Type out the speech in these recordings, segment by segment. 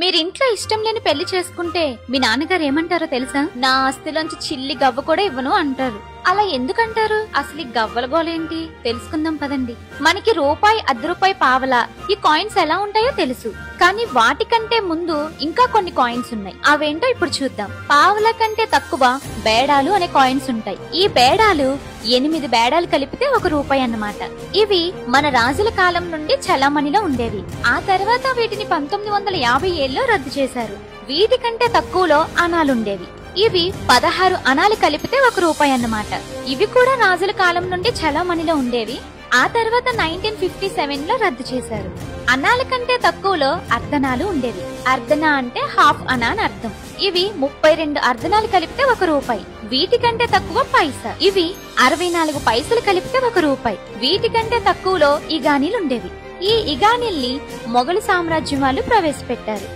మీరింట్లో ఇష్టం లేని పెళ్లి చేసుకుంటే మీ నాన్నగారు ఏమంటారో తెలుసా? నా ఆస్తిలోంచి చిల్లి గవ్వ కూడా ఇవ్వను అంటారు. అలా ఎందుకంటారు? అసలు ఈ గవ్వల గోలేంటి తెలుసుకుందాం పదండి. మనకి రూపాయి, అర్ధ రూపాయి, పావలా ఈ కాయిన్స్ ఎలా ఉంటాయో తెలుసు. కానీ వాటికంటే ముందు ఇంకా కొన్ని కాయిన్స్ ఉన్నాయి. అవేంటో ఇప్పుడు చూద్దాం. పావలా కంటే తక్కువ బేడాలు అనే కాయిన్స్ ఉంటాయి. ఈ బేడాలు 8 బేడాలు కలిపితే 1 రూపాయి అన్నమాట. ఇవి మన రాజుల కాలం నుండి చలామణిలో ఉండేవి. ఆ తర్వాత వీటిని 1957లో రద్దు చేశారు. వీటికంటే తక్కువలో అనాలుండేవి. ఇవి 16 అనాలు కలిపితే 1 రూపాయి అన్నమాట. ఇవి కూడా రాజుల కాలం నుండి చలామణిలో ఉండేవి. ఆ తర్వాత 1957లో రద్దు చేశారు. అనాల కంటే తక్కువలో అర్ధనాలు ఉండేవి. అర్ధనా అంటే హాఫ్ అనా అని అర్థం. ఇవి 32 అర్ధనాలు కలిపితే 1 రూపాయి. వీటికంటే తక్కువ పైసా. ఇవి 64 పైసలు కలిపితే 1 రూపాయి. వీటికంటే తక్కువలో ఇగానీలు ఉండేవి. ఈ ఇగానీల్ని మొఘలు సామ్రాజ్యం వాళ్ళు ప్రవేశపెట్టారు.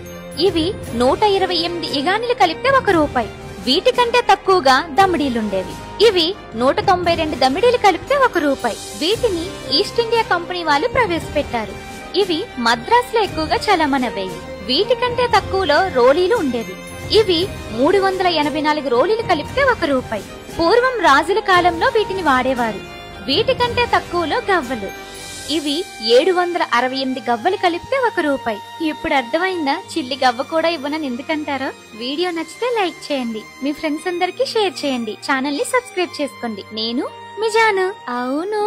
ఇవి 128 ఇగానీలు కలిపితే 1 రూపాయి. వీటికంటే తక్కువగా దమిడీలుండేవి. ఇవి 192 దమిడీలు కలిపితే 1 రూపాయి. వీటిని ఈస్ట్ ఇండియా కంపెనీ వాళ్ళు ప్రవేశపెట్టారు. ఇవి మద్రాసులో ఎక్కువగా చలామణయ్యాయి. వీటికంటే తక్కువలో రోలీలు ఉండేవి. ఇవి 384 రోలీలు కలిపితే 1 రూపాయి. పూర్వం రాజుల కాలంలో వీటిని వాడేవారు. వీటికంటే తక్కువలో గవ్వలు. ఇవి 768 గవ్వలు కలిపితే 1 రూపాయి. ఇప్పుడు అర్థమైందా చిల్లి గవ్వ కూడా ఇవ్వనని ఎందుకంటారో? వీడియో నచ్చితే లైక్ చేయండి, మీ ఫ్రెండ్స్ అందరికి షేర్ చేయండి, ఛానల్ ని సబ్స్క్రైబ్ చేసుకోండి. నేను మీ జాను. అవును.